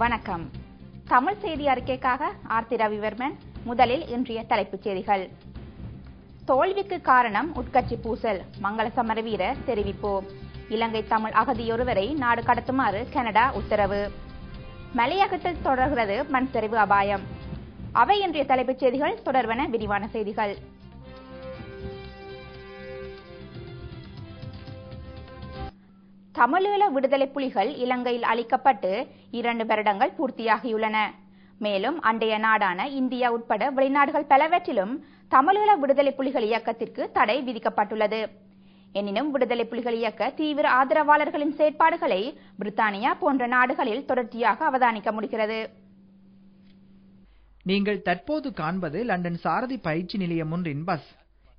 வணக்கம். தமிழ் செய்தி அறிக்கைக்காக ஆர்த்தி ரவிவர்மன். முதலில் இன்றைய தலைப்புச் செய்திகள். தோல்விக்கு காரணம் உட்கட்சி பூசல், மங்கள சமரவீர தெரிவிப்பு. இலங்கை தமிழ் அகதியொருவரை நாடு கடத்துமாறு கனடா உத்தரவு. மலையகத்தில் தொடர்கிறது மண் சரிவு அபாயம். அவை இன்றைய தலைப்புச் செய்திகள். தொடர்வன விரிவான செய்திகள். தமிழீழ விடுதலை புலிகள் இலங்கையில் அளிக்கப்பட்டு 2 வருடங்கள் பூர்த்தியாகியுள்ளன. மேலும் அண்டைய நாடான இந்தியா உட்பட வெளிநாடுகள் பலவற்றிலும் தமிழீழ விடுதலை புலிகள் இயக்கத்திற்கு தடை விதிக்கப்பட்டுள்ளது. எனினும் விடுதலை புலிகள் இயக்க தீவிர ஆதரவாளர்களின் செயற்பாடுகளை பிரித்தானியா போன்ற நாடுகளில் தொடர்ச்சியாக அவதானிக்க முடிகிறது. நீங்கள் தற்போது காண்பது லண்டன் சாரதி பயிற்சி நிலையம் ஒன்றின் பஸ்.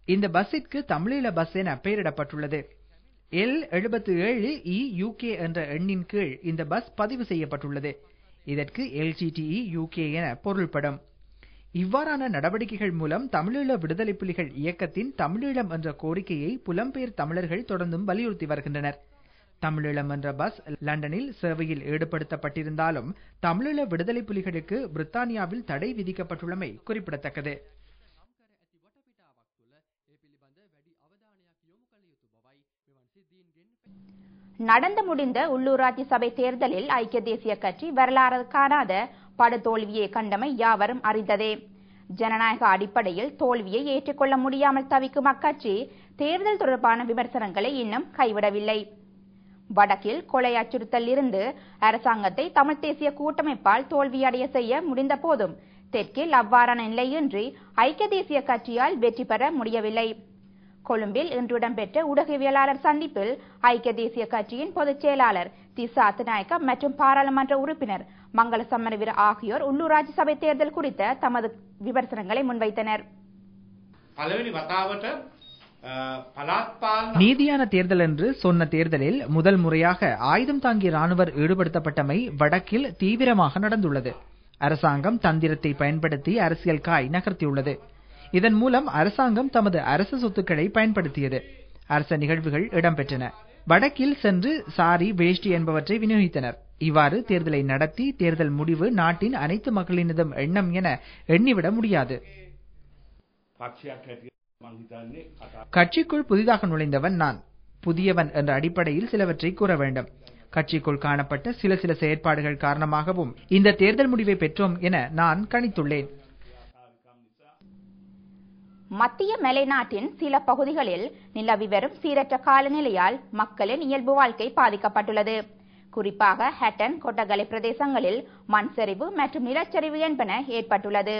இந்த பஸ்ஸிற்கு தமிழீழ பஸ் என பெயரிடப்பட்டுள்ளது. L77E UK என்ற எண்ணின் கீழ் இந்த பஸ் பதிவு செய்யப்பட்டுள்ளது. இதற்கு LTTE UK என பொருள்படும். இவ்வாறான நடவடிக்கைகள் மூலம் தமிழீழ விடுதலை புலிகள் இயக்கத்தின் தமிழீழம் என்ற கோரிக்கையை புலம்பெயர் தமிழர்கள் தொடர்ந்தும் வலியுறுத்தி வருகின்றனர். தமிழீழம் என்ற பஸ் லண்டனில் சேவையில் ஈடுபடுத்தப்பட்டிருந்தாலும் தமிழீழ விடுதலை புலிகளுக்கு பிரித்தானியாவில் தடை விதிக்கப்பட்டுள்ளமை குறிப்பிடத்தக்கது. நடந்து முடிந்த உள்ளூராட்சி சபை தேர்தலில் ஐக்கிய தேசிய கட்சி வரலாறு காணாத படுதோல்வியை கண்டமை யாவரும் அறிந்ததே. ஜனநாயக அடிப்படையில் தோல்வியை ஏற்றுக்கொள்ள முடியாமல் தவிக்கும் அக்கட்சி தேர்தல் தொடர்பான விமர்சனங்களை இன்னும் கைவிடவில்லை. வடக்கில் கொலை அச்சுறுத்தல் இருந்து அரசாங்கத்தை தமிழ் தேசிய கூட்டமைப்பால் தோல்வியடைய செய்ய முடிந்த போதும் தெற்கில் அவ்வாறான நிலையின்றி ஐக்கிய தேசிய கட்சியால் வெற்றி பெற முடியவில்லை. கொழும்பில் இன்று இடம்பெற்ற ஊடகவியலாளர் சந்திப்பில் ஐக்கிய தேசிய கட்சியின் பொதுச் செயலாளர் திசா அத்தநாயக்க மற்றும் பாராளுமன்ற உறுப்பினர் மங்கள சமரவீர ஆகியோர் உள்ளூராட்சி சபை தேர்தல் குறித்த தமது விமர்சனங்களை முன்வைத்தனர். நீதியான தேர்தல் என்று சொன்ன தேர்தலில் முதல் முறையாக ஆயுதம் தாங்கிய ராணுவர் ஈடுபடுத்தப்பட்டமை வடக்கில் தீவிரமாக நடந்துள்ளது. அரசாங்கம் தந்திரத்தை பயன்படுத்தி அரசியல் காய் நகர்த்தியுள்ளது. இதன் மூலம் அரசாங்கம் தமது அரசு சொத்துக்களை பயன்படுத்தியது. அரச நிகழ்வுகள் இடம்பெற்றன. வடக்கில் சென்று சாரி வேஷ்டி என்பவற்றை விநியோகித்தனர். இவ்வாறு தேர்தலை நடத்தி தேர்தல் முடிவு நாட்டின் அனைத்து மக்களினதும் எண்ணம் என எண்ணிவிட முடியாது. கட்சிக்குள் புதிதாக நுழைந்தவன் நான். புதியவன் என்ற அடிப்படையில் சிலவற்றை கூற வேண்டும். கட்சிக்குள் காணப்பட்ட சில செயற்பாடுகள் காரணமாகவும் இந்த தேர்தல் முடிவை பெற்றோம் என நான் கணித்துள்ளேன். மத்திய மலைநாட்டின் சில பகுதிகளில் நிலவி வரும் சீரற்ற காலநிலையால் மக்களின் இயல்பு வாழ்க்கை பாதிக்கப்பட்டுள்ளது. குறிப்பாக ஹட்டன், கொட்டகலை பிரதேசங்களில் மண் சரிவு மற்றும் நிலச்சரிவு என்பன ஏற்பட்டுள்ளது.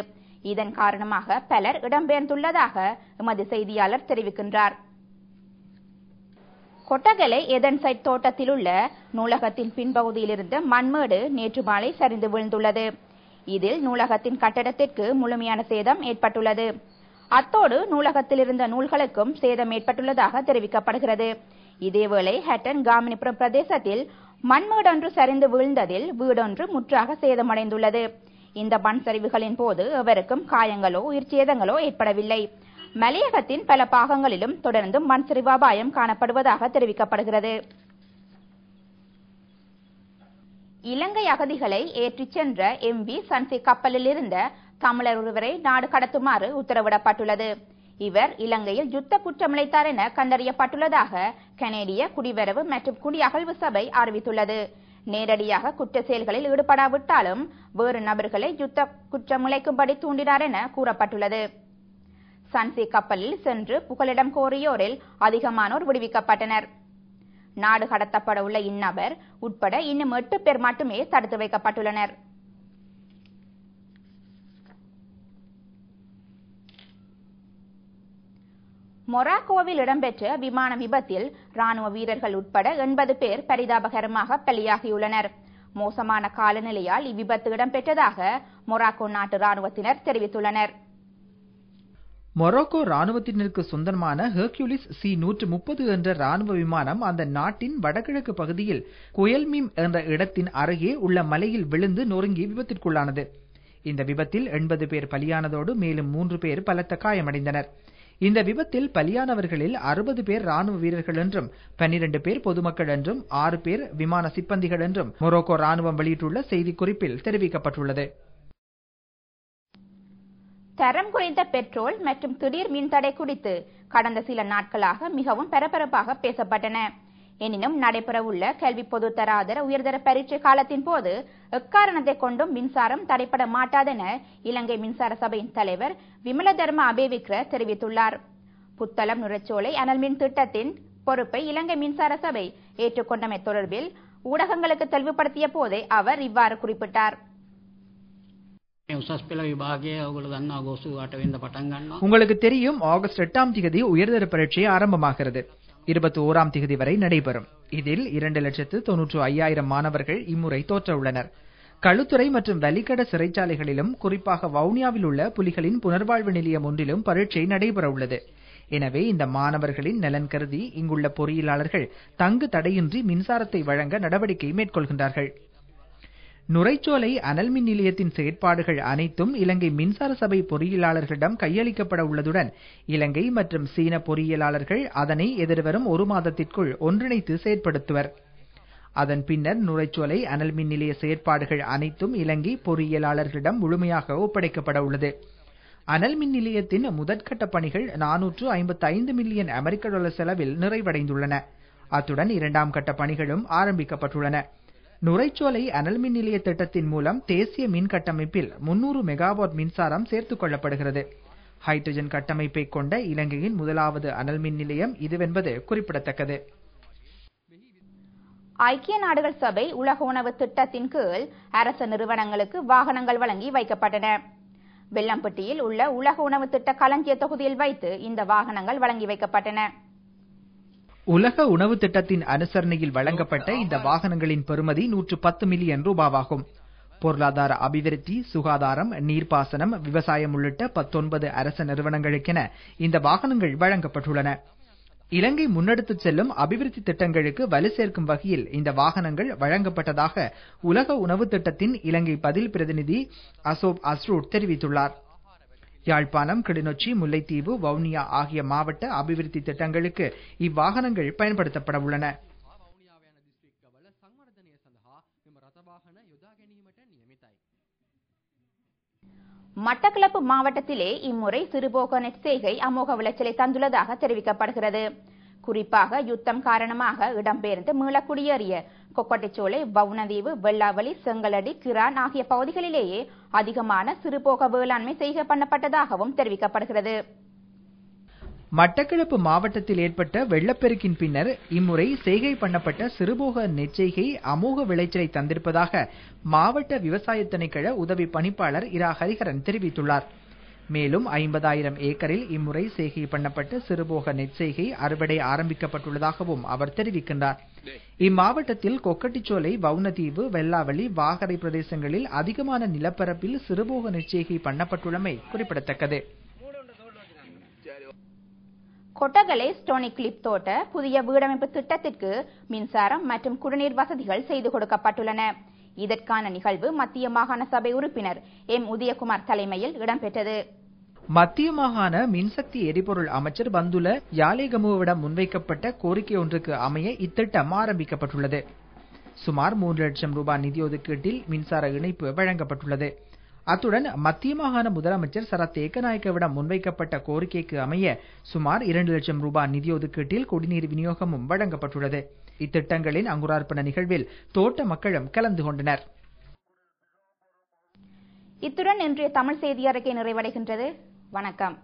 இதன் காரணமாக பலர் இடம்பெயர்ந்துள்ளதாக எமது செய்தியாளர் தெரிவிக்கின்றார். கொட்டகலை எதன்சைட் தோட்டத்தில் உள்ள நூலகத்தின் பின்பகுதியில் இருந்த மண்மேடு நேற்று மாலை சரிந்து வீழ்ந்துள்ளது. இதில் நூலகத்தின் கட்டடத்திற்கு முழுமையான சேதம் ஏற்பட்டுள்ளது. அத்தோடு நூலகத்தில் இருந்த நூல்களுக்கும் சேதம் ஏற்பட்டுள்ளதாக தெரிவிக்கப்படுகிறது. இதேவேளை ஹட்டன் காமினிபுரம் பிரதேசத்தில் மண்மேடொன்று சரிந்து வீழ்ந்ததில் வீடொன்று முற்றாக சேதமடைந்துள்ளது. இந்த மண் சரிவுகளின் போது எவருக்கும் காயங்களோ உயிர் சேதங்களோ ஏற்படவில்லை. மலையகத்தின் பல பாகங்களிலும் தொடர்ந்து மண் சரிவு அபாயம் காணப்படுவதாக தெரிவிக்கப்படுகிறது. இலங்கை அகதிகளை ஏற்றிச் சென்ற MV சன்சி கப்பலில் இருந்த தமிழர் ஒருவரை நாடு கடத்துமாறு உத்தரவிடப்பட்டுள்ளது. இவர் இலங்கையில் யுத்த குற்றமிழைத்தார் என கண்டறியப்பட்டுள்ளதாக கனேடிய குடிவரவு மற்றும் குடியகழ்வு சபை அறிவித்துள்ளது. நேரடியாக குற்ற செயல்களில் ஈடுபடாவிட்டாலும் வேறு நபர்களை யுத்த குற்றமிழைக்கும்படி தூண்டினார் என கூறப்பட்டுள்ளது. சன்சி கப்பலில் சென்று புகலிடம் கோரியோரில் அதிகமானோர் விடுவிக்கப்பட்டனர். நாடு கடத்தப்பட உள்ள இந்நபர் உட்பட இன்னும் 8 பேர் மட்டுமே தடுத்து வைக்கப்பட்டுள்ளனர். மொராக்கோவில் இடம்பெற்ற விமான விபத்தில் ராணுவ வீரர்கள் உட்பட 80 பேர் பரிதாபகரமாக பலியாகியுள்ளனர். மோசமான காலநிலையால் இவ்விபத்து இடம்பெற்றதாக மொராக்கோ நாட்டு ராணுவத்தினர் தெரிவித்துள்ளனர். மொராக்கோ ராணுவத்தினருக்கு சொந்தமான ஹெர்குலிஸ் C-130 என்ற ராணுவ விமானம் அந்த நாட்டின் வடகிழக்கு பகுதியில் குயல்மீம் என்ற இடத்தின் அருகே உள்ள மலையில் விழுந்து நொறுங்கி விபத்திற்குள்ளானது. இந்த விபத்தில் 80 பேர் பலியானதோடு மேலும் 3 பேர் பலத்த காயமடைந்தனர். இந்த விபத்தில் பலியானவர்களில் 60 பேர் ராணுவ வீரர்கள் என்றும் 12 பேர் பொதுமக்கள் என்றும் 6 பேர் விமான சிப்பந்திகள் என்றும் மொரோக்கோ ராணுவம் வெளியிட்டுள்ள செய்திக்குறிப்பில் தெரிவிக்கப்பட்டுள்ளது. தரம் குறைந்த பெட்ரோல் மற்றும் திடீர் மின்தடை குறித்து கடந்த சில நாட்களாக மிகவும் பரபரப்பாக பேசப்பட்டன. எனினும் நடைபெறவுள்ள கல்வி பொதுத்தராதர உயர்தர பரீட்சை காலத்தின் போது எக்காரணத்தை கொண்டும் மின்சாரம் தடைப்பட மாட்டாதென இலங்கை மின்சார சபையின் தலைவர் விமலதர்ம அபேவிக்ர தெரிவித்துள்ளார். புத்தளம் நுரைச்சோலை அனல் மின் திட்டத்தின் பொறுப்பை இலங்கை மின்சார சபை ஏற்றுக்கொண்டமை தொடர்பில் ஊடகங்களுக்கு தெளிவுபடுத்திய போதே அவர் இவ்வாறு குறிப்பிட்டார். உங்களுக்கு தெரியும், ஆகஸ்ட் 8ஆம் தேதி உயர்தர பரீட்சை ஆரம்பமாகிறது. 21ஆம் தேதி வரை நடைபெறும். இதில் 2,95,000 மாணவர்கள் இம்முறை தோற்ற உள்ளனர். களுத்துறை மற்றும் வலிகட சிறைச்சாலைகளிலும் குறிப்பாக வவுனியாவில் உள்ள புலிகளின் புனர்வாழ்வு நிலையம் ஒன்றிலும் பரீட்சை நடைபெற உள்ளது. எனவே இந்த மாணவர்களின் நலன் கருதி இங்குள்ள பொறியியலாளர்கள் தங்கு தடையின்றி மின்சாரத்தை வழங்க நடவடிக்கை மேற்கொள்கின்றார்கள். நுரைச்சோலை அனல் மின் நிலையத்தின் செயற்பாடுகள் அனைத்தும் இலங்கை மின்சார சபை பொறியியலாளர்களிடம் கையளிக்கப்பட உள்ளதுடன் இலங்கை மற்றும் சீன பொறியியலாளர்கள் அதனை எதிர்வரும் 1 மாதத்திற்குள் ஒன்றிணைத்து செயற்படுத்துவர். அதன் பின்னர் நுரைச்சோலை அனல் மின் நிலைய செயற்பாடுகள் அனைத்தும் இலங்கை பொறியியலாளர்களிடம் முழுமையாக ஒப்படைக்கப்பட உள்ளது. அனல் மின் நிலையத்தின் முதற்கட்ட பணிகள் 455 மில்லியன் அமெரிக்க டாலர் செலவில் நிறைவடைந்துள்ளன. அத்துடன் 2ஆம் கட்ட பணிகளும் ஆரம்பிக்கப்பட்டுள்ளன. நுரைச்சோலை அனல் மின் நிலைய திட்டத்தின் மூலம் தேசிய மின் கட்டமைப்பில் 300 மெகாவாட் மின்சாரம் சேர்த்துக் கொள்ளப்படுகிறது. ஹைட்ரஜன் கட்டமைப்பை கொண்ட இலங்கையின் முதலாவது அனல் மின் நிலையம் இதுவென்பது குறிப்பிடத்தக்கது. ஐக்கிய நாடுகள் சபை உலக உணவு திட்டத்தின் கீழ் அரசு நிறுவனங்களுக்கு வாகனங்கள் வழங்கி வைக்கப்பட்டன. வெள்ளம்பட்டியில் உள்ள உலக உணவு திட்ட களஞ்சிய தொகுதியில் வைத்து இந்த வாகனங்கள் வழங்கி வைக்கப்பட்டன. உலக உணவு திட்டத்தின் அனுசரணையில் வழங்கப்பட்ட இந்த வாகனங்களின் பெறுமதி 110 மில்லியன் ரூபாவாகும். பொருளாதார அபிவிருத்தி, சுகாதாரம், நீர்ப்பாசனம், விவசாயம் உள்ளிட்ட 19 அரச நிறுவனங்களுக்கென இந்த வாகனங்கள் வழங்கப்பட்டுள்ளன. இலங்கை முன்னெடுத்துச் செல்லும் அபிவிருத்தி திட்டங்களுக்கு வலு சேர்க்கும் வகையில் இந்த வாகனங்கள் வழங்கப்பட்டதாக உலக உணவு திட்டத்தின் இலங்கை பதில் பிரதிநிதி அசோப் அஸ்ரூட் தெரிவித்துள்ளார். யாழ்ப்பாணம், கிளிநொச்சி, முல்லைத்தீவு, வவுனியா ஆகிய மாவட்ட அபிவிருத்தி திட்டங்களுக்கு இவ்வாகனங்கள் பயன்படுத்தப்பட உள்ளன. மட்டக்களப்பு மாவட்டத்திலே இம்முறை சிறுபோக நெற்செய்கை அமோக விளைச்சலை தந்துள்ளதாக தெரிவிக்கப்படுகிறது. குறிப்பாக யுத்தம் காரணமாக இடம்பெயர்ந்து மீள குடியேறிய கொக்கட்டிச்சோலை, வவுனதீவு, வெள்ளாவளி, செங்கலடி, கிரான் ஆகிய பகுதிகளிலேயே அதிகமான சிறுபோக வேளாண்மை செய்கை பண்ணப்பட்டதாகவும் தெரிவிக்கப்படுகிறது. மட்டக்களப்பு மாவட்டத்தில் ஏற்பட்ட வெள்ளப்பெருக்கின் பின்னர் இம்முறை செய்கை பண்ணப்பட்ட சிறுபோக நெற்செய்கை அமோக விளைச்சலை தந்திருப்பதாக மாவட்ட விவசாய திணைக்கள உதவி பணிப்பாளர் இரா ஹரிஹரன் தெரிவித்துள்ளார். மேலும் 50,000 ஏக்கரில் இம்முறை செய்கை பண்ணப்பட்ட சிறுபோக நெற்செய்கை அறுவடை ஆரம்பிக்கப்பட்டுள்ளதாகவும் அவர் தெரிவிக்கின்றார். இம்மாவட்டத்தில் கொக்கட்டிச்சோலை, வவுனதீவு, வெள்ளாவளி, வாகரை பிரதேசங்களில் அதிகமான நிலப்பரப்பில் சிறுபோக நெற்செய்கை பண்ணப்பட்டுள்ளமை குறிப்பிடத்தக்கது. கொட்டகலை ஸ்டோனி கிளிப் தோட்ட புதிய வீடமைப்பு திட்டத்திற்கு மின்சாரம் மற்றும் குடிநீர் வசதிகள் செய்து கொடுக்கப்பட்டுள்ளன. இதற்கான நிகழ்வு மத்திய மாகாண சபை உறுப்பினர் எம் உதயகுமார் தலைமையில் இடம்பெற்றது. மத்திய மாகாண மின்சக்தி எரிபொருள் அமைச்சர் பந்துல யாலேகமுவிடம் முன்வைக்கப்பட்ட கோரிக்கை ஒன்றுக்கு அமைய இத்திட்டம் ஆரம்பிக்கப்பட்டுள்ளது. சுமார் 3 லட்சம் ரூபாய் நிதி ஒதுக்கீட்டில் மின்சார இணைப்பு வழங்கப்பட்டுள்ளது. அத்துடன் மத்திய மாகாண முதலமைச்சர் சரத் ஏகநாயக்கவிடம் முன்வைக்கப்பட்ட கோரிக்கைக்கு அமைய சுமார் 2 லட்சம் ரூபாய் நிதி ஒதுக்கீட்டில் குடிநீர் விநியோகமும் வழங்கப்பட்டுள்ளது. இத்திட்டங்களின் அங்குரார்ப்பண நிகழ்வில் தோட்ட மக்களும் கலந்து கொண்டனர். இத்துடன் இன்றைய தமிழ் செய்தி அறிக்கை நிறைவடைகின்றது. வணக்கம்.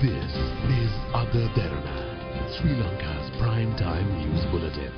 This is Ada Derana, Sri Lanka's prime time news bulletin.